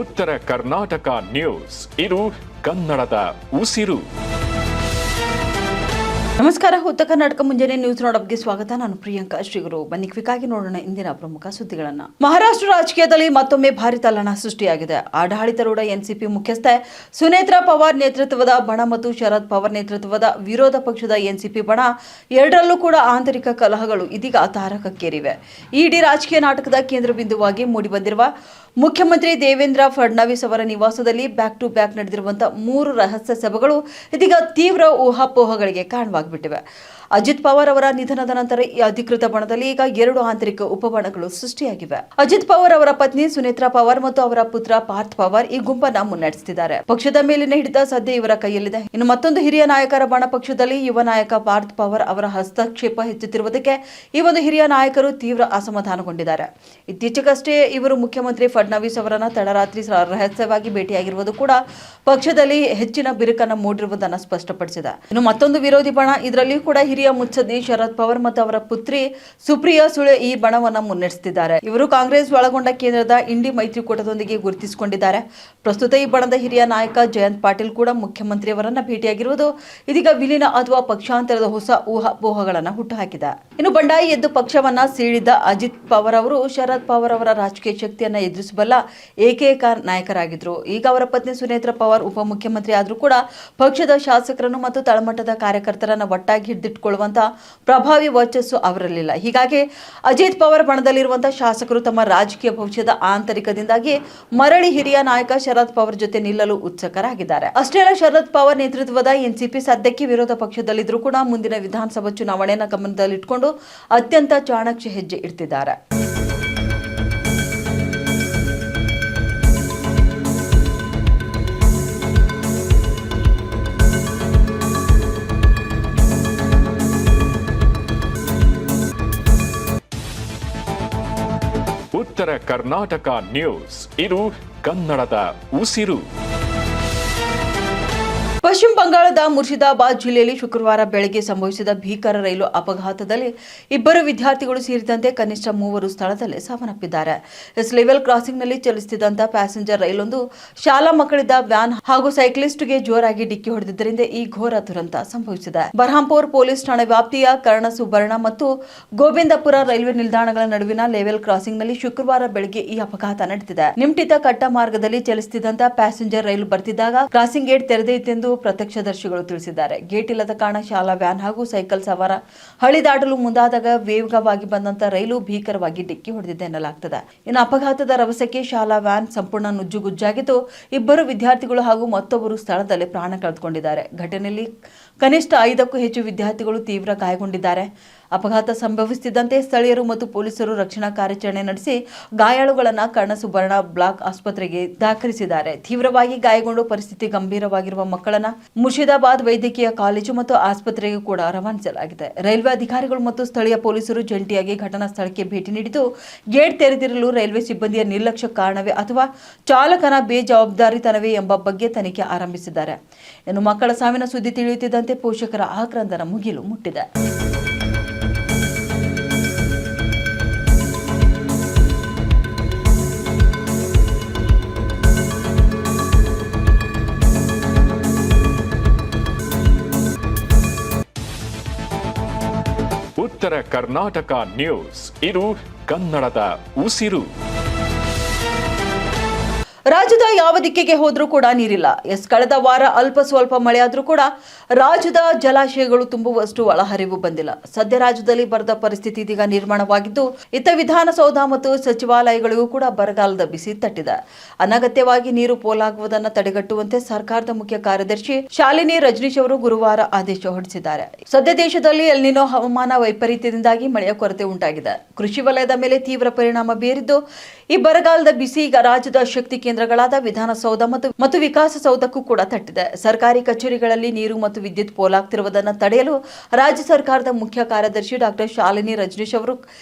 ಉತ್ತರ ಕರ್ನಾಟಕ ನ್ಯೂಸ್, ಇದು ಕನ್ನಡದ ಉಸಿರು. ನಮಸ್ಕಾರ. ಉತ್ತರ ಕರ್ನಾಟಕ ಮುಂಜಾನೆ ನ್ಯೂಸ್ ನೋಡಬ್ಗೆ ಸ್ವಾಗತ. ನಾನು ಪ್ರಿಯಾಂಕಾ ಶ್ರೀಗುರು. ಬನ್ನಿ ಕ್ವಿಕ್ ಆಗಿ ನೋಡೋಣ ಇಂದಿನ ಪ್ರಮುಖ ಸುದ್ದಿಗಳನ್ನ. ಮಹಾರಾಷ್ಟ್ರ ರಾಜಕೀಯದಲ್ಲಿ ಮತ್ತೊಮ್ಮೆ ಭಾರಿ ತಲ್ಲಣ ಸೃಷ್ಟಿಯಾಗಿದೆ. ಆಡಳಿತಾರೂಢ ಎನ್ಸಿಪಿ ಮುಖ್ಯಸ್ಥೆ ಸುನೇತ್ರಾ ಪವಾರ್ ನೇತೃತ್ವದ ಬಣ ಮತ್ತು ಶರದ್ ಪವಾರ್ ನೇತೃತ್ವದ ವಿರೋಧ ಪಕ್ಷದ ಎನ್ಸಿಪಿ ಬಣ ಎರಡರಲ್ಲೂ ಕೂಡ ಆಂತರಿಕ ಕಲಹಗಳು ಇದೀಗ ತಾರಕಕ್ಕೇರಿವೆ. ಇಡೀ ರಾಜಕೀಯ ನಾಟಕದ ಕೇಂದ್ರ ಬಿಂದುವಾಗಿ ಮೂಡಿಬಂದಿರುವ ಮುಖ್ಯಮಂತ್ರಿ ದೇವೇಂದ್ರ ಫಡ್ನವೀಸ್ ಅವರ ನಿವಾಸದಲ್ಲಿ ಬ್ಯಾಕ್ ಟು ಬ್ಯಾಕ್ ನಡೆದಿರುವಂತಹ 3 ರಹಸ್ಯ ಸಭೆಗಳು ಇದೀಗ ತೀವ್ರ ಊಹಾಪೋಹಗಳಿಗೆ ಕಾರಣವಾಗಿಬಿಟ್ಟಿವೆ. ಅಜಿತ್ ಪವಾರ್ ಅವರ ನಿಧನದ ನಂತರ ಈ ಅಧಿಕೃತ ಬಣದಲ್ಲಿ ಈಗ 2 ಆಂತರಿಕ ಉಪಬಣಗಳು ಸೃಷ್ಟಿಯಾಗಿವೆ. ಅಜಿತ್ ಪವಾರ್ ಅವರ ಪತ್ನಿ ಸುನೇತ್ರಾ ಪವಾರ್ ಮತ್ತು ಅವರ ಪುತ್ರ ಪಾರ್ಥ್ ಪವಾರ್ ಈ ಗುಂಪನ್ನ ಮುನ್ನಡೆಸುತ್ತಿದ್ದಾರೆ. ಪಕ್ಷದ ಮೇಲಿನ ಹಿಡಿತ ಸದ್ಯ ಇವರ ಕೈಯಲ್ಲಿದೆ. ಇನ್ನು ಮತ್ತೊಂದು ಹಿರಿಯ ನಾಯಕರ ಬಣ ಪಕ್ಷದಲ್ಲಿ ಯುವ ನಾಯಕ ಪಾರ್ಥ್ ಪವಾರ್ ಅವರ ಹಸ್ತಕ್ಷೇಪ ಹೆಚ್ಚುತ್ತಿರುವುದಕ್ಕೆ ಈ ಒಂದು ಹಿರಿಯ ನಾಯಕರು ತೀವ್ರ ಅಸಮಾಧಾನಗೊಂಡಿದ್ದಾರೆ. ಇತ್ತೀಚೆಗಷ್ಟೇ ಇವರು ಮುಖ್ಯಮಂತ್ರಿ ಫಡ್ನವೀಸ್ ಅವರನ್ನ ತಡರಾತ್ರಿ ರಹಸ್ಯವಾಗಿ ಭೇಟಿಯಾಗಿರುವುದು ಕೂಡ ಪಕ್ಷದಲ್ಲಿ ಹೆಚ್ಚಿನ ಬಿರುಕನ್ನು ಮೂಡಿರುವುದನ್ನು ಸ್ಪಷ್ಟಪಡಿಸಿದೆ. ಇನ್ನು ಮತ್ತೊಂದು ವಿರೋಧಿ ಬಣ, ಇದರಲ್ಲಿ ಕೂಡ ಹಿರಿಯ ಮುತ್ಸದ್ದಿ ಶರದ್ ಪವಾರ್ ಮತ್ತು ಅವರ ಪುತ್ರಿ ಸುಪ್ರಿಯಾ ಸುಳೆ ಈ ಬಣವನ್ನ ಮುನ್ನಡೆಸುತ್ತಿದ್ದಾರೆ. ಇವರು ಕಾಂಗ್ರೆಸ್ ಒಳಗೊಂಡ ಕೇಂದ್ರದ ಇಂಡಿ ಮೈತ್ರಿಕೂಟದೊಂದಿಗೆ ಗುರುತಿಸಿಕೊಂಡಿದ್ದಾರೆ. ಪ್ರಸ್ತುತ ಈ ಬಣದ ಹಿರಿಯ ನಾಯಕ ಜಯಂತ್ ಪಾಟೀಲ್ ಕೂಡ ಮುಖ್ಯಮಂತ್ರಿಯವರನ್ನ ಭೇಟಿಯಾಗಿರುವುದು ಇದೀಗ ವಿಲೀನ ಅಥವಾ ಪಕ್ಷಾಂತರದ ಹೊಸ ಊಹಾಪೋಹಗಳನ್ನು ಹುಟ್ಟುಹಾಕಿದೆ. ಇನ್ನು ಬಂಡಾಯಿ ಎದ್ದು ಪಕ್ಷವನ್ನ ಸೀಳಿದ ಅಜಿತ್ ಪವಾರ್ ಅವರು ಶರದ್ ಪವಾರ್ ಅವರ ರಾಜಕೀಯ ಶಕ್ತಿಯನ್ನ ಎದುರಿಸಬಲ್ಲ ಏಕೈಕ ನಾಯಕರಾಗಿದ್ರು. ಈಗ ಅವರ ಪತ್ನಿ ಸುನೇತ್ರಾ ಪವಾರ್ ಉಪಮುಖ್ಯಮಂತ್ರಿ ಆದ್ರೂ ಕೂಡ ಪಕ್ಷದ ಶಾಸಕರನ್ನು ಮತ್ತು ತಳಮಟ್ಟದ ಕಾರ್ಯಕರ್ತರನ್ನ ಒಟ್ಟಾಗಿ ಹಿಡಿದಿಟ್ಟುಕೊಳ್ಳುವಂತಹ ಪ್ರಭಾವಿ ವರ್ಚಸ್ಸು ಅವರಲ್ಲಿಲ್ಲ. ಹೀಗಾಗಿ ಅಜಿತ್ ಪವಾರ್ ಬಣದಲ್ಲಿರುವಂತಹ ಶಾಸಕರು ತಮ್ಮ ರಾಜಕೀಯ ಭವಿಷ್ಯದ ಆಂತರಿಕದಿಂದಾಗಿ ಮರಳಿ ಹಿರಿಯ ನಾಯಕ ಶರದ್ ಪವಾರ್ ಜೊತೆ ನಿಲ್ಲಲು ಉತ್ಸುಕರಾಗಿದ್ದಾರೆ. ಅಷ್ಟೇ ಅಲ್ಲ, ಶರದ್ ಪವಾರ್ ನೇತೃತ್ವದ ಎನ್ಸಿಪಿ ಸದ್ಯಕ್ಕೆ ವಿರೋಧ ಪಕ್ಷದಲ್ಲಿದ್ದರೂ ಕೂಡ ಮುಂದಿನ ವಿಧಾನಸಭಾ ಚುನಾವಣೆಯನ್ನು ಗಮನದಲ್ಲಿಟ್ಟುಕೊಂಡು ಅತ್ಯಂತ ಚಾಣಾಕ್ಷ ಹೆಜ್ಜೆ ಇಡ್ತಿದ್ದಾರೆ. ಉತ್ತರ ಕರ್ನಾಟಕ ನ್ಯೂಸ್, ಇದು ಕನ್ನಡದ ಉಸಿರು. ಪಶ್ಚಿಮ ಬಂಗಾಳದ ಮುರ್ಷಿದಾಬಾದ್ ಜಿಲ್ಲೆಯಲ್ಲಿ ಶುಕ್ರವಾರ ಬೆಳಗ್ಗೆ ಸಂಭವಿಸಿದ ಭೀಕರ ರೈಲು ಅಪಘಾತದಲ್ಲಿ 2 ವಿದ್ಯಾರ್ಥಿಗಳು ಸೇರಿದಂತೆ ಕನಿಷ್ಠ 3 ಸ್ಥಳದಲ್ಲೇ ಸಾವನ್ನಪ್ಪಿದ್ದಾರೆ. ಲೆವೆಲ್ ಕ್ರಾಸಿಂಗ್ನಲ್ಲಿ ಚಲಿಸುತ್ತಿದ್ದಂತಹ ಪ್ಯಾಸೆಂಜರ್ ರೈಲೊಂದು ಶಾಲಾ ಮಕ್ಕಳಿದ್ದ ವ್ಯಾನ್ ಹಾಗೂ ಸೈಕ್ಲಿಸ್ಟ್ಗೆ ಜೋರಾಗಿ ಡಿಕ್ಕಿ ಹೊಡೆದಿದ್ದರಿಂದ ಈ ಘೋರ ದುರಂತ ಸಂಭವಿಸಿದೆ. ಬರ್ಹಾಂಪುರ್ ಪೊಲೀಸ್ ಠಾಣೆ ವ್ಯಾಪ್ತಿಯ ಕರ್ಣ ಸುಬರ್ಣ ಮತ್ತು ಗೋವಿಂದಪುರ ರೈಲ್ವೆ ನಿಲ್ದಾಣಗಳ ನಡುವಿನ ಲೆವೆಲ್ ಕ್ರಾಸಿಂಗ್ನಲ್ಲಿ ಶುಕ್ರವಾರ ಬೆಳಗ್ಗೆ ಈ ಅಪಘಾತ ನಡೆದಿದೆ. ನಿಮ್ಟಿತ ಕಟ್ಟ ಮಾರ್ಗದಲ್ಲಿ ಚಲಿಸುತ್ತಿದ್ದಂತಹ ಪ್ಯಾಸೆಂಜರ್ ರೈಲು ಬರ್ತಿದ್ದಾಗ ಕ್ರಾಸಿಂಗ್ ಗೇಟ್ ತೆರೆದೇ ಇತ್ತೆಂದು ಪ್ರತ್ಯಕ್ಷದರ್ಶಿಗಳು ತಿಳಿಸಿದ್ದಾರೆ. ಗೇಟ್ ಇಲ್ಲದ ಕಾರಣ ಶಾಲಾ ವ್ಯಾನ್ ಹಾಗೂ ಸೈಕಲ್ ಸವಾರ ಹಳಿ ದಾಟಲು ಮುಂದಾದಾಗ ವೇಗವಾಗಿ ಬಂದಂತ ರೈಲು ಭೀಕರವಾಗಿ ಡಿಕ್ಕಿ ಹೊಡೆದಿದೆ ಎನ್ನಲಾಗ್ತದೆ. ಇನ್ನು ಅಪಘಾತದ ರಭಸಕ್ಕೆ ಶಾಲಾ ವ್ಯಾನ್ ಸಂಪೂರ್ಣ ನುಜ್ಜುಗುಜ್ಜಾಗಿದ್ದು 2 ವಿದ್ಯಾರ್ಥಿಗಳು ಹಾಗೂ ಮತ್ತೊಬ್ಬರು ಸ್ಥಳದಲ್ಲೇ ಪ್ರಾಣ ಕಳೆದುಕೊಂಡಿದ್ದಾರೆ. ಘಟನೆಯಲ್ಲಿ ಕನಿಷ್ಠ 5ಕ್ಕೂ ಹೆಚ್ಚು ವಿದ್ಯಾರ್ಥಿಗಳು ತೀವ್ರ ಗಾಯಗೊಂಡಿದ್ದಾರೆ. ಅಪಘಾತ ಸಂಭವಿಸುತ್ತಿದ್ದಂತೆ ಸ್ಥಳೀಯರು ಮತ್ತು ಪೊಲೀಸರು ರಕ್ಷಣಾ ಕಾರ್ಯಾಚರಣೆ ನಡೆಸಿ ಗಾಯಾಳುಗಳನ್ನು ಕರ್ಣಸುಬರ್ಣ ಬ್ಲಾಕ್ ಆಸ್ಪತ್ರೆಗೆ ದಾಖಲಿಸಿದ್ದಾರೆ. ತೀವ್ರವಾಗಿ ಗಾಯಗೊಂಡು ಪರಿಸ್ಥಿತಿ ಗಂಭೀರವಾಗಿರುವ ಮಕ್ಕಳನ್ನು ಮುರ್ಷಿದಾಬಾದ್ ವೈದ್ಯಕೀಯ ಕಾಲೇಜು ಮತ್ತು ಆಸ್ಪತ್ರೆಗೆ ಕೂಡ ರವಾನಿಸಲಾಗಿದೆ. ರೈಲ್ವೆ ಅಧಿಕಾರಿಗಳು ಮತ್ತು ಸ್ಥಳೀಯ ಪೊಲೀಸರು ಜಂಟಿಯಾಗಿ ಘಟನಾ ಸ್ಥಳಕ್ಕೆ ಭೇಟಿ ನೀಡಿದ್ದು ಗೇಟ್ ತೆರೆದಿರಲು ರೈಲ್ವೆ ಸಿಬ್ಬಂದಿಯ ನಿರ್ಲಕ್ಷ್ಯ ಕಾರಣವೇ ಅಥವಾ ಚಾಲಕನ ಬೇಜವಾಬ್ದಾರಿತನವೇ ಎಂಬ ಬಗ್ಗೆ ತನಿಖೆ ಆರಂಭಿಸಿದ್ದಾರೆ. ಇನ್ನು ಮಕ್ಕಳ ಸಾವಿನ ಸುದ್ದಿ ತಿಳಿಯುತ್ತಿದ್ದಂತೆ ಪೋಷಕರ ಆಕ್ರಂದನ ಮುಗಿಲು ಮುಟ್ಟಿದೆ. ಉತ್ತರ ಕರ್ನಾಟಕ ನ್ಯೂಸ್, ಇದು ಕನ್ನಡದ ಉಸಿರು. ರಾಜ್ಯದ ಯಾವ ದಿಕ್ಕಿಗೆ ಹೋದ್ರೂ ಕೂಡ ನೀರಿಲ್ಲ. ಕಳೆದ ವಾರ ಅಲ್ಪ ಸ್ವಲ್ಪ ಮಳೆಯಾದ್ರೂ ಕೂಡ ರಾಜ್ಯದ ಜಲಾಶಯಗಳು ತುಂಬುವಷ್ಟು ಒಳಹರಿವು ಬಂದಿಲ್ಲ. ಸದ್ಯ ರಾಜ್ಯದಲ್ಲಿ ಬರದ ಪರಿಸ್ಥಿತಿ ಇದೀಗ ನಿರ್ಮಾಣವಾಗಿದ್ದು ಇತ್ತ ವಿಧಾನಸೌಧ ಮತ್ತು ಸಚಿವಾಲಯಗಳಿಗೂ ಕೂಡ ಬರಗಾಲದ ಬಿಸಿ ತಟ್ಟಿದೆ. ಅನಗತ್ಯವಾಗಿ ನೀರು ಪೋಲಾಗುವುದನ್ನು ತಡೆಗಟ್ಟುವಂತೆ ಸರ್ಕಾರದ ಮುಖ್ಯ ಕಾರ್ಯದರ್ಶಿ ಶಾಲಿನಿ ರಜನೀಶ್ ಅವರು ಗುರುವಾರ ಆದೇಶ ಹೊರಡಿಸಿದ್ದಾರೆ. ಸದ್ಯ ದೇಶದಲ್ಲಿ ಎಲ್ನಿನೋ ಹವಾಮಾನ ವೈಪರೀತ್ಯದಿಂದಾಗಿ ಮಳೆಯ ಕೊರತೆ ಉಂಟಾಗಿದೆ. ಕೃಷಿ ವಲಯದ ಮೇಲೆ ತೀವ್ರ ಪರಿಣಾಮ ಬೀರಿದ್ದು ಈ ಬರಗಾಲದ ಬಿಸಿ ಈಗ ರಾಜ್ಯದ ಶಕ್ತಿ ಕೇಂದ್ರಗಳಾದ ವಿಧಾನಸೌಧ ಮತ್ತು ವಿಕಾಸಸೌಧಕ್ಕೂ ಕೂಡ ತಟ್ಟಿದೆ. ಸರ್ಕಾರಿ ಕಚೇರಿಗಳಲ್ಲಿ ನೀರು ಮತ್ತು ವಿದ್ಯುತ್ ಪೋಲಾಗ್ತಿರುವುದನ್ನು ತಡೆಯಲು ರಾಜ್ಯ ಸರ್ಕಾರದ ಮುಖ್ಯ ಕಾರ್ಯದರ್ಶಿ ಡಾಕ್ಟರ್ ಶಾಲಿನಿ ರಜನೀಶ್ ಅವರು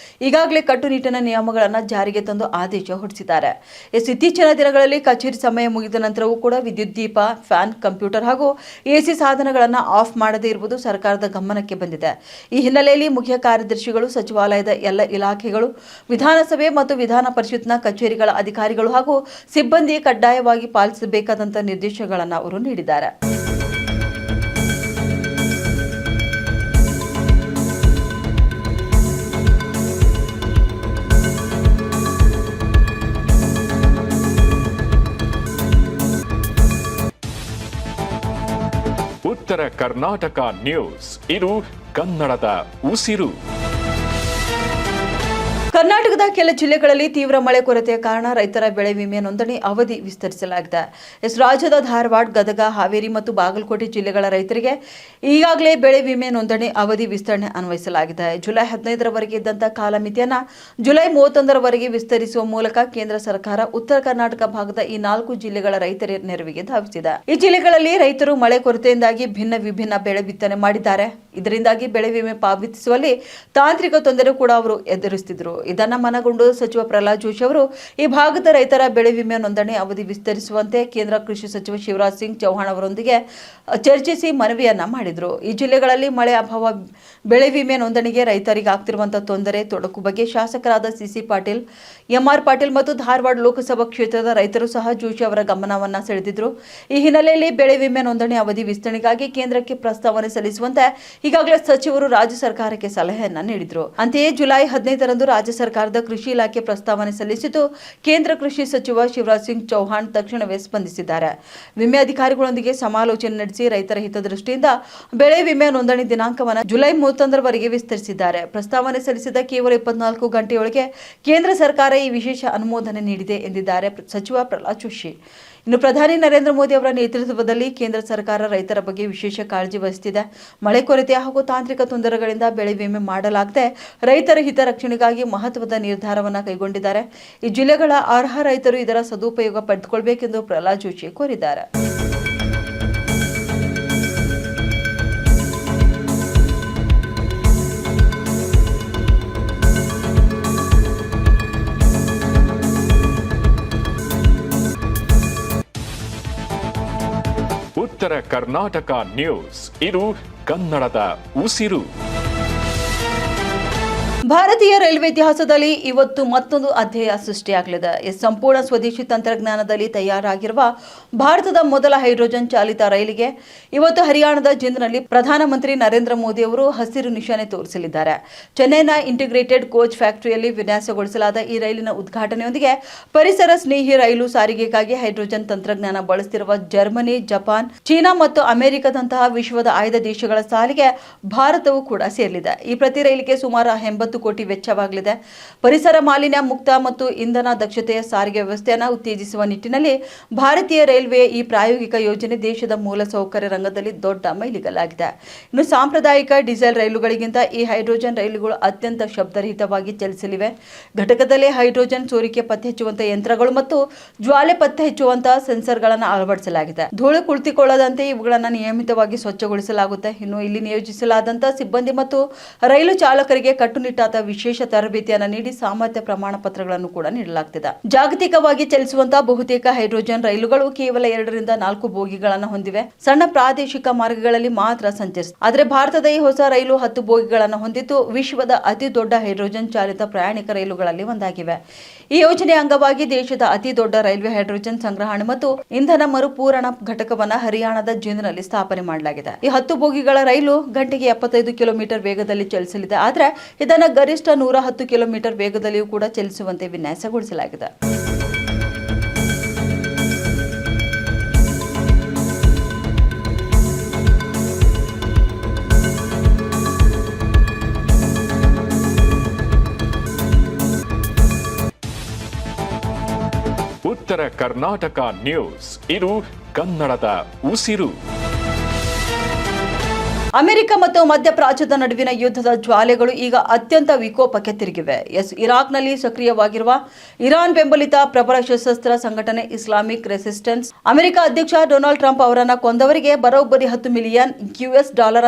ಈಗಾಗಲೇ ಕಟ್ಟುನಿಟ್ಟಿನ ನಿಯಮಗಳನ್ನು ಜಾರಿಗೆ ತಂದು ಆದೇಶ ಹೊರಡಿಸಿದ್ದಾರೆ. ಇತ್ತೀಚಿನ ದಿನಗಳಲ್ಲಿ ಕಚೇರಿ ಸಮಯ ಮುಗಿದ ನಂತರವೂ ಕೂಡ ವಿದ್ಯುತ್ ದೀಪ, ಫ್ಯಾನ್, ಕಂಪ್ಯೂಟರ್ ಹಾಗೂ ಎಸಿ ಸಾಧನಗಳನ್ನು ಆಫ್ ಮಾಡದೇ ಇರುವುದು ಸರ್ಕಾರದ ಗಮನಕ್ಕೆ ಬಂದಿದೆ. ಈ ಹಿನ್ನೆಲೆಯಲ್ಲಿ ಮುಖ್ಯ ಕಾರ್ಯದರ್ಶಿಗಳು, ಸಚಿವಾಲಯದ ಎಲ್ಲ ಇಲಾಖೆಗಳು, ವಿಧಾನಸಭೆ ಮತ್ತು ವಿಧಾನ ಪರಿಷತ್ನ ಕಚೇರಿಗಳ ಅಧಿಕಾರಿಗಳು ಹಾಗೂ ಸಿಬ್ಬಂದಿ ಸಿಬ್ಬಂದಿ ಕಡ್ಡಾಯವಾಗಿ ಪಾಲಿಸಬೇಕಾದಂತ ನಿರ್ದೇಶನಗಳನ್ನು ಅವರು ನೀಡಿದ್ದಾರೆ. ಉತ್ತರ ಕರ್ನಾಟಕ ನ್ಯೂಸ್, ಇದು ಕನ್ನಡದ ಉಸಿರು. ಕರ್ನಾಟಕದ ಕೆಲ ಜಿಲ್ಲೆಗಳಲ್ಲಿ ತೀವ್ರ ಮಳೆ ಕೊರತೆಯ ಕಾರಣ ರೈತರ ಬೆಳೆ ವಿಮೆ ನೋಂದಣಿ ಅವಧಿ ವಿಸ್ತರಿಸಲಾಗಿದೆ. ರಾಜ್ಯದ ಧಾರವಾಡ, ಗದಗ, ಹಾವೇರಿ ಮತ್ತು ಬಾಗಲಕೋಟೆ ಜಿಲ್ಲೆಗಳ ರೈತರಿಗೆ ಈಗಾಗಲೇ ಬೆಳೆ ವಿಮೆ ನೋಂದಣಿ ಅವಧಿ ವಿಸ್ತರಣೆ ಅನ್ವಯಿಸಲಾಗಿದೆ. ಜುಲೈ 15ರವರೆಗೆ ಇದ್ದಂತಹ ಕಾಲಮಿತಿಯನ್ನು ಜುಲೈ 31ರವರೆಗೆ ವಿಸ್ತರಿಸುವ ಮೂಲಕ ಕೇಂದ್ರ ಸರ್ಕಾರ ಉತ್ತರ ಕರ್ನಾಟಕ ಭಾಗದ ಈ 4 ಜಿಲ್ಲೆಗಳ ರೈತರ ನೆರವಿಗೆ ಧಾವಿಸಿದೆ. ಈ ಜಿಲ್ಲೆಗಳಲ್ಲಿ ರೈತರು ಮಳೆ ಕೊರತೆಯಿಂದಾಗಿ ವಿಭಿನ್ನ ಬೆಳೆ ಬಿತ್ತನೆ ಮಾಡಿದ್ದಾರೆ. ಇದರಿಂದಾಗಿ ಬೆಳೆ ವಿಮೆ ಪಾವತಿಸುವಲ್ಲಿ ತಾಂತ್ರಿಕ ತೊಂದರೆ ಕೂಡ ಅವರು ಎದುರಿಸುತ್ತಿದ್ದರು. ಇದನ್ನ ಮನಗೊಂಡು ಸಚಿವ ಪ್ರಹ್ಲಾದ್ ಜೋಶಿ ಅವರು ಈ ಭಾಗದ ರೈತರ ಬೆಳೆ ವಿಮೆ ನೋಂದಣಿ ಅವಧಿ ವಿಸ್ತರಿಸುವಂತೆ ಕೇಂದ್ರ ಕೃಷಿ ಸಚಿವ ಶಿವರಾಜ್ ಸಿಂಗ್ ಚೌಹಾಣ್ ಅವರೊಂದಿಗೆ ಚರ್ಚಿಸಿ ಮನವಿಯನ್ನ ಮಾಡಿದ್ರು. ಈ ಜಿಲ್ಲೆಗಳಲ್ಲಿ ಮಳೆ ಅಭಾವ, ಬೆಳೆ ವಿಮೆ ನೋಂದಣಿಗೆ ರೈತರಿಗೆ ಆಗ್ತಿರುವಂತಹ ತೊಂದರೆ, ತೊಡಕು ಬಗ್ಗೆ ಶಾಸಕರಾದ ಸಿಸಿ ಪಾಟೀಲ್, ಎಂಆರ್ ಪಾಟೀಲ್ ಮತ್ತು ಧಾರವಾಡ ಲೋಕಸಭಾ ಕ್ಷೇತ್ರದ ರೈತರು ಸಹ ಜೋಶಿ ಅವರ ಗಮನವನ್ನ ಸೆಳೆದಿದ್ರು. ಈ ಹಿನ್ನೆಲೆಯಲ್ಲಿ ಬೆಳೆ ವಿಮೆ ನೋಂದಣಿ ಅವಧಿ ವಿಸ್ತರಣೆಗಾಗಿ ಕೇಂದ್ರಕ್ಕೆ ಪ್ರಸ್ತಾವನೆ ಸಲ್ಲಿಸುವಂತೆ ಈಗಾಗಲೇ ಸಚಿವರು ರಾಜ್ಯ ಸರ್ಕಾರಕ್ಕೆ ಸಲಹೆಯನ್ನ ನೀಡಿದ್ರು. ಅಂತೆಯೇ ಜುಲೈ 15ರಂದು ರಾಜ್ಯ ಸರ್ಕಾರದ ಕೃಷಿ ಇಲಾಖೆ ಪ್ರಸ್ತಾವನೆ ಸಲ್ಲಿಸಿದ್ದು ಕೇಂದ್ರ ಕೃಷಿ ಸಚಿವ ಶಿವರಾಜ್ ಸಿಂಗ್ ಚೌಹಾಣ್ ತಕ್ಷಣವೇ ಸ್ಪಂದಿಸಿದ್ದಾರೆ. ವಿಮೆ ಅಧಿಕಾರಿಗಳೊಂದಿಗೆ ಸಮಾಲೋಚನೆ ನಡೆಸಿ ರೈತರ ಹಿತದೃಷ್ಟಿಯಿಂದ ಬೆಳೆ ವಿಮೆ ನೋಂದಣಿ ದಿನಾಂಕವನ್ನು ಜುಲೈ 31ರವರೆಗೆ ವಿಸ್ತರಿಸಿದ್ದಾರೆ. ಪ್ರಸ್ತಾವನೆ ಸಲ್ಲಿಸಿದ ಕೇವಲ 24 ಗಂಟೆಯೊಳಗೆ ಕೇಂದ್ರ ಸರ್ಕಾರ ಈ ವಿಶೇಷ ಅನುಮೋದನೆ ನೀಡಿದೆ ಎಂದಿದ್ದಾರೆ ಸಚಿವ ಪ್ರಹ್ಲಾದ್ ಜೋಶಿ. ಇನ್ನು ಪ್ರಧಾನಿ ನರೇಂದ್ರ ಮೋದಿ ಅವರ ನೇತೃತ್ವದಲ್ಲಿ ಕೇಂದ್ರ ಸರ್ಕಾರ ರೈತರ ಬಗ್ಗೆ ವಿಶೇಷ ಕಾಳಜಿ ವಹಿಸುತ್ತಿದೆ. ಮಳೆ ಕೊರತೆ ಹಾಗೂ ತಾಂತ್ರಿಕ ತೊಂದರೆಗಳಿಂದ ಬೆಳೆ ವಿಮೆ ಮಾಡಲಾಗದೆ ರೈತರ ಹಿತರಕ್ಷಣೆಗಾಗಿ ಮಹತ್ವದ ನಿರ್ಧಾರವನ್ನು ಕೈಗೊಂಡಿದ್ದಾರೆ. ಈ ಜಿಲ್ಲೆಗಳ ಅರ್ಹ ರೈತರು ಇದರ ಸದುಪಯೋಗ ಪಡೆದುಕೊಳ್ಳಬೇಕೆಂದು ಪ್ರಹ್ಲಾದ್ ಜೋಶಿ ಕೋರಿದ್ದಾರೆ. ಉತ್ತರ ಕರ್ನಾಟಕ ನ್ಯೂಸ್, ಇದು ಕನ್ನಡದ ಉಸಿರು. ಭಾರತೀಯ ರೈಲ್ವೆ ಇತಿಹಾಸದಲ್ಲಿ ಇವತ್ತು ಮತ್ತೊಂದು ಅಧ್ಯಾಯ ಸೃಷ್ಟಿಯಾಗಲಿದೆ. ಸಂಪೂರ್ಣ ಸ್ವದೇಶಿ ತಂತ್ರಜ್ಞಾನದಲ್ಲಿ ತಯಾರಾಗಿರುವ ಭಾರತದ ಮೊದಲ ಹೈಡ್ರೋಜನ್ ಚಾಲಿತ ರೈಲಿಗೆ ಇವತ್ತು ಹರಿಯಾಣದ ಜಿಂದ್ನಲ್ಲಿ ಪ್ರಧಾನಮಂತ್ರಿ ನರೇಂದ್ರ ಮೋದಿ ಅವರು ಹಸಿರು ನಿಶಾನೆ ತೋರಿಸಲಿದ್ದಾರೆ. ಚೆನ್ನೈನ ಇಂಟಿಗ್ರೇಟೆಡ್ ಕೋಚ್ ಫ್ಯಾಕ್ಟರಿಯಲ್ಲಿ ವಿನ್ಯಾಸಗೊಳಿಸಲಾದ ಈ ರೈಲಿನ ಉದ್ಘಾಟನೆಯೊಂದಿಗೆ ಪರಿಸರ ಸ್ನೇಹಿ ರೈಲು ಸಾರಿಗೆಗಾಗಿ ಹೈಡ್ರೋಜನ್ ತಂತ್ರಜ್ಞಾನ ಬಳಸುತ್ತಿರುವ ಜರ್ಮನಿ, ಜಪಾನ್, ಚೀನಾ ಮತ್ತು ಅಮೆರಿಕದಂತಹ ವಿಶ್ವದ 5 ದೇಶಗಳ ಸಾಲಿಗೆ ಭಾರತವು ಕೂಡ ಸೇರಲಿದೆ. ಈ ಪ್ರತಿ ರೈಲಿಗೆ ಸುಮಾರು 80 ಕೋಟಿ ವೆಚ್ಚವಾಗಲಿದೆ. ಪರಿಸರ ಮಾಲಿನ್ಯ ಮುಕ್ತ ಮತ್ತು ಇಂಧನ ದಕ್ಷತೆಯ ಸಾರಿಗೆ ವ್ಯವಸ್ಥೆಯನ್ನು ಉತ್ತೇಜಿಸುವ ನಿಟ್ಟಿನಲ್ಲಿ ಭಾರತೀಯ ರೈಲ್ವೆಯ ಈ ಪ್ರಾಯೋಗಿಕ ಯೋಜನೆ ದೇಶದ ಮೂಲಸೌಕರ್ಯ ರಂಗದಲ್ಲಿ ದೊಡ್ಡ ಮೈಲಿಗಲ್ಲಾಗಿದೆ. ಇನ್ನು ಸಾಂಪ್ರದಾಯಿಕ ಡೀಸೆಲ್ ರೈಲುಗಳಿಗಿಂತ ಈ ಹೈಡ್ರೋಜನ್ ರೈಲುಗಳು ಅತ್ಯಂತ ಶಬ್ದರಹಿತವಾಗಿ ಚಲಿಸಲಿವೆ. ಘಟಕದಲ್ಲಿ ಹೈಡ್ರೋಜನ್ ಸೋರಿಕೆ ಪತ್ತೆ ಹಚ್ಚುವಂತಹ ಯಂತ್ರಗಳು ಮತ್ತು ಜ್ವಾಲೆ ಪತ್ತೆ ಹಚ್ಚುವಂತಹ ಸೆನ್ಸರ್ಗಳನ್ನು ಅಳವಡಿಸಲಾಗಿದೆ. ಧೂಳು ಕುಳಿತುಕೊಳ್ಳದಂತೆ ಇವುಗಳನ್ನು ನಿಯಮಿತವಾಗಿ ಸ್ವಚ್ಛಗೊಳಿಸಲಾಗುತ್ತೆ. ಇನ್ನು ಇಲ್ಲಿ ನಿಯೋಜಿಸಲಾದಂತಹ ಸಿಬ್ಬಂದಿ ಮತ್ತು ರೈಲು ಚಾಲಕರಿಗೆ ಕಟ್ಟುನಿಟ್ಟಾದ ವಿಶೇಷ ತರಬೇತಿಯನ್ನು ನೀಡಿ ಸಾಮರ್ಥ್ಯ ಪ್ರಮಾಣ ಪತ್ರಗಳನ್ನು ಕೂಡ ನೀಡಲಾಗುತ್ತಿದೆ. ಜಾಗತಿಕವಾಗಿ ಚಲಿಸುವಂತಹ ಬಹುತೇಕ ಹೈಡ್ರೋಜನ್ ರೈಲುಗಳು ಕೇವಲ 2 ರಿಂದ 4 ಬೋಗಿಗಳನ್ನು ಹೊಂದಿವೆ. ಸಣ್ಣ ಪ್ರಾದೇಶಿಕ ಮಾರ್ಗಗಳಲ್ಲಿ ಮಾತ್ರ ಸಂಚರಿಸುತ್ತವೆ. ಆದರೆ ಭಾರತದ ಈ ಹೊಸ ರೈಲು 10 ಬೋಗಿಗಳನ್ನು ಹೊಂದಿದ್ದು ವಿಶ್ವದ ಅತಿ ದೊಡ್ಡ ಹೈಡ್ರೋಜನ್ ಚಾಲಿತ ಪ್ರಯಾಣಿಕ ರೈಲುಗಳಲ್ಲಿ ಒಂದಾಗಿವೆ. ಈ ಯೋಜನೆಯ ಅಂಗವಾಗಿ ದೇಶದ ಅತಿ ದೊಡ್ಡ ರೈಲ್ವೆ ಹೈಡ್ರೋಜನ್ ಸಂಗ್ರಹಣೆ ಮತ್ತು ಇಂಧನ ಮರುಪೂರಣ ಘಟಕವನ್ನು ಹರಿಯಾಣದ ಜಿಂದ್ನಲ್ಲಿ ಸ್ಥಾಪನೆ ಮಾಡಲಾಗಿದೆ. ಈ 10 ಬೋಗಿಗಳ ರೈಲು ಗಂಟೆಗೆ 75 ಕಿಲೋಮೀಟರ್ ವೇಗದಲ್ಲಿ ಚಲಿಸಲಿದೆ. ಆದರೆ ಇದನ್ನು ಗರಿಷ್ಠ 110 ಕಿಲೋಮೀಟರ್ ವೇಗದಲ್ಲಿಯೂ ಕೂಡ ಚಲಿಸುವಂತೆ ವಿನ್ಯಾಸಗೊಳಿಸಲಾಗಿದೆ. ಉತ್ತರ ಕರ್ನಾಟಕ ನ್ಯೂಸ್, ಇದು ಕನ್ನಡದ ಉಸಿರು. ಅಮೆರಿಕ ಮತ್ತು ಮಧ್ಯಪ್ರಾಚ್ಯದ ನಡುವಿನ ಯುದ್ಧದ ಜ್ವಾಲೆಗಳು ಈಗ ಅತ್ಯಂತ ವಿಕೋಪಕ್ಕೆ ತಿರುಗಿವೆ. ಇರಾಕ್ನಲ್ಲಿ ಸಕ್ರಿಯವಾಗಿರುವ ಇರಾನ್ ಬೆಂಬಲಿತ ಪ್ರಬಲ ಸಶಸ್ತ್ರ ಸಂಘಟನೆ ಇಸ್ಲಾಮಿಕ್ ರೆಸಿಸ್ಟೆನ್ಸ್ ಅಮೆರಿಕ ಅಧ್ಯಕ್ಷ ಡೊನಾಲ್ಡ್ ಟ್ರಂಪ್ ಅವರನ್ನು ಕೊಂದವರಿಗೆ ಬರೋಬ್ಬರಿ $10 ಮಿಲಿಯನ್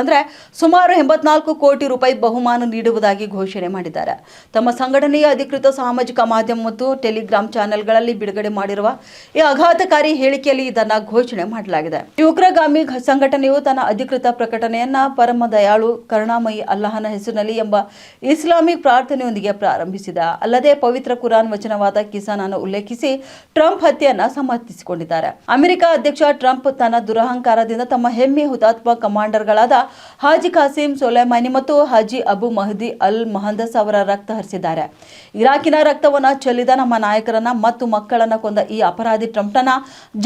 ಅಂದರೆ ಸುಮಾರು 84 ಕೋಟಿ ರೂಪಾಯಿ ಬಹುಮಾನ ನೀಡುವುದಾಗಿ ಘೋಷಣೆ ಮಾಡಿದ್ದಾರೆ. ತಮ್ಮ ಸಂಘಟನೆಯ ಅಧಿಕೃತ ಸಾಮಾಜಿಕ ಮಾಧ್ಯಮ ಮತ್ತು ಟೆಲಿಗ್ರಾಮ್ ಚಾನೆಲ್ಗಳಲ್ಲಿ ಬಿಡುಗಡೆ ಮಾಡಿರುವ ಈ ಆಘಾತಕಾರಿ ಹೇಳಿಕೆಯಲ್ಲಿ ಇದನ್ನು ಘೋಷಣೆ ಮಾಡಲಾಗಿದೆ. ಈ ಉಗ್ರಗಾಮಿ ಸಂಘಟನೆಯು ತನ್ನ ಅಧಿಕೃತ ಪ್ರಕಟಣೆಯನ್ನು ದಾಳಿಯನ್ನ ಪರಮ ದಯಾಳು ಕರುಣಾಮಯಿ ಅಲ್ಲಾಹನ ಹೆಸರಿನಲ್ಲಿ ಎಂಬ ಇಸ್ಲಾಮಿಕ್ ಪ್ರಾರ್ಥನೆಯೊಂದಿಗೆ ಪ್ರಾರಂಭಿಸಿದ. ಅಲ್ಲದೆ ಪವಿತ್ರ ಕುರಾನ್ ವಚನವಾದ ಕಿಸಾನ್ ಅನ್ನು ಉಲ್ಲೇಖಿಸಿ ಟ್ರಂಪ್ ಹತ್ಯೆಯನ್ನ ಸಮರ್ಥಿಸಿಕೊಂಡಿದ್ದಾರೆ. ಅಮೆರಿಕ ಅಧ್ಯಕ್ಷ ಟ್ರಂಪ್ ತನ್ನ ದುರಹಂಕಾರದಿಂದ ತಮ್ಮ ಹೆಮ್ಮೆ ಹುತಾತ್ಮ ಕಮಾಂಡರ್ಗಳಾದ ಹಾಜಿ ಖಾಸಿಂ ಸೊಲೈಮಾನಿ ಮತ್ತು ಹಾಜಿ ಅಬು ಮಹದಿ ಅಲ್ ಮಹಂದಸ್ ಅವರ ರಕ್ತ ಹರಿಸಿದ್ದಾರೆ. ಇರಾಕಿನ ರಕ್ತವನ್ನ ಚೆಲ್ಲಿದ ನಮ್ಮ ನಾಯಕರನ್ನ ಮತ್ತು ಮಕ್ಕಳನ್ನ ಕೊಂದ ಈ ಅಪರಾಧಿ ಟ್ರಂಪ್ನ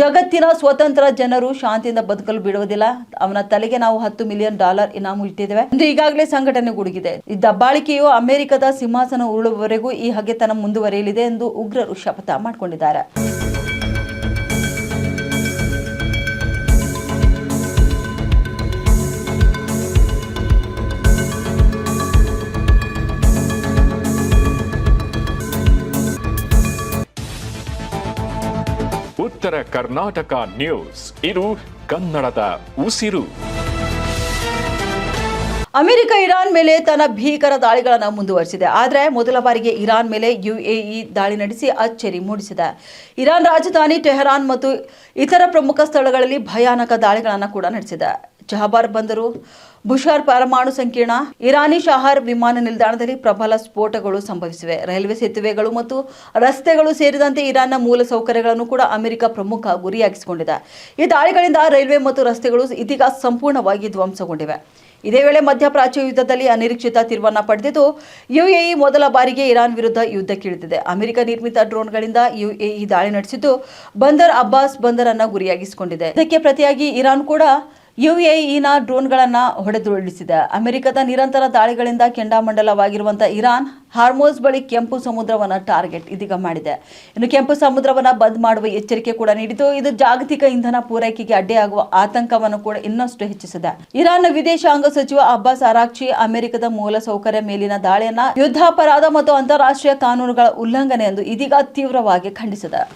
ಜಗತ್ತಿನ ಸ್ವತಂತ್ರ ಜನರು ಶಾಂತಿಯಿಂದ ಬದುಕಲು ಬಿಡುವುದಿಲ್ಲ. ಅವನ ತಲೆಗೆ ನಾವು $10 ಮಿಲಿಯನ್ ಇನಾಮು ಇಟ್ಟಿದ್ದೇವೆ ಎಂದು ಈಗಾಗಲೇ ಸಂಘಟನೆ ಗುಡುಗಿದೆ. ಈ ದಬ್ಬಾಳಿಕೆಯು ಅಮೆರಿಕದ ಸಿಂಹಾಸನ ಉರುಳುವವರೆಗೂ ಈ ಹಗೆತನ ಮುಂದುವರಿಯಲಿದೆ ಎಂದು ಉಗ್ರರು ಶಪಥ ಮಾಡಿಕೊಂಡಿದ್ದಾರೆ. ಉತ್ತರ ಕರ್ನಾಟಕ ನ್ಯೂಸ್, ಇದು ಕನ್ನಡದ ಉಸಿರು. ಅಮೆರಿಕ ಇರಾನ್ ಮೇಲೆ ತನ್ನ ಭೀಕರ ದಾಳಿಗಳನ್ನು ಮುಂದುವರಿಸಿದೆ. ಆದರೆ ಮೊದಲ ಬಾರಿಗೆ ಇರಾನ್ ಮೇಲೆ UAE ದಾಳಿ ನಡೆಸಿ ಅಚ್ಚರಿ ಮೂಡಿಸಿದೆ. ಇರಾನ್ ರಾಜಧಾನಿ ಟೆಹರಾನ್ ಮತ್ತು ಇತರ ಪ್ರಮುಖ ಸ್ಥಳಗಳಲ್ಲಿ ಭಯಾನಕ ದಾಳಿಗಳನ್ನು ಕೂಡ ನಡೆಸಿದೆ. ಚಹಬಾರ್ ಬಂದರು, ಬುಷಾರ್ ಪರಮಾಣು ಸಂಕೀರ್ಣ, ಇರಾನಿ ಶಾಹರ್ ವಿಮಾನ ನಿಲ್ದಾಣದಲ್ಲಿ ಪ್ರಬಲ ಸ್ಫೋಟಗಳು ಸಂಭವಿಸಿವೆ. ರೈಲ್ವೆ ಸೇತುವೆಗಳು ಮತ್ತು ರಸ್ತೆಗಳು ಸೇರಿದಂತೆ ಇರಾನ್ನ ಮೂಲ ಸೌಕರ್ಯಗಳನ್ನು ಕೂಡ ಅಮೆರಿಕ ಪ್ರಮುಖ ಗುರಿಯಾಗಿಸಿಕೊಂಡಿದೆ. ಈ ದಾಳಿಗಳಿಂದ ರೈಲ್ವೆ ಮತ್ತು ರಸ್ತೆಗಳು ಇದೀಗ ಸಂಪೂರ್ಣವಾಗಿ ಧ್ವಂಸಗೊಂಡಿವೆ. ಇದೇ ವೇಳೆ ಮಧ್ಯಪ್ರಾಚ್ಯ ಯುದ್ಧದಲ್ಲಿ ಅನಿರೀಕ್ಷಿತ ತಿರುವನ್ನ ಪಡೆದಿದ್ದು UAE ಮೊದಲ ಬಾರಿಗೆ ಇರಾನ್ ವಿರುದ್ಧ ಯುದ್ಧಕ್ಕಿಳಿದಿದೆ. ಅಮೆರಿಕ ನಿರ್ಮಿತ ಡ್ರೋನ್ಗಳಿಂದ UAE ದಾಳಿ ನಡೆಸಿದ್ದು ಬಂದರ್ ಅಬ್ಬಾಸ್ ಬಂದರ್ ಅನ್ನ ಗುರಿಯಾಗಿಸಿಕೊಂಡಿದೆ. ಇದಕ್ಕೆ ಪ್ರತಿಯಾಗಿ ಇರಾನ್ ಕೂಡ UAEನ ಡ್ರೋನ್ಗಳನ್ನು ಹೊಡೆದುರುಳಿಸಿದೆ. ಅಮೆರಿಕದ ನಿರಂತರ ದಾಳಿಗಳಿಂದ ಕೆಂಡಾಮಂಡಲವಾಗಿರುವಂತಹ ಇರಾನ್ ಹಾರ್ಮೋಸ್ ಬಳಿ ಕೆಂಪು ಸಮುದ್ರವನ್ನು ಟಾರ್ಗೆಟ್ ಇದೀಗ ಮಾಡಿದೆ. ಇನ್ನು ಕೆಂಪು ಸಮುದ್ರವನ್ನು ಬಂದ್ ಮಾಡುವ ಎಚ್ಚರಿಕೆ ಕೂಡ ನೀಡಿದ್ದು, ಇದು ಜಾಗತಿಕ ಇಂಧನ ಪೂರೈಕೆಗೆ ಅಡ್ಡಿಯಾಗುವ ಆತಂಕವನ್ನು ಕೂಡ ಇನ್ನಷ್ಟು ಹೆಚ್ಚಿಸಿದೆ. ಇರಾನ್ನ ವಿದೇಶಾಂಗ ಸಚಿವ ಅಬ್ಬಾಸ್ ಅರಾಕ್ಚಿ ಅಮೆರಿಕದ ಮೂಲ ಸೌಕರ್ಯ ಮೇಲಿನ ದಾಳಿಯನ್ನ ಯುದ್ಧಾಪರಾಧ ಮತ್ತು ಅಂತಾರಾಷ್ಟ್ರೀಯ ಕಾನೂನುಗಳ ಉಲ್ಲಂಘನೆ ಎಂದು ಇದೀಗ ತೀವ್ರವಾಗಿ ಖಂಡಿಸಿದೆ.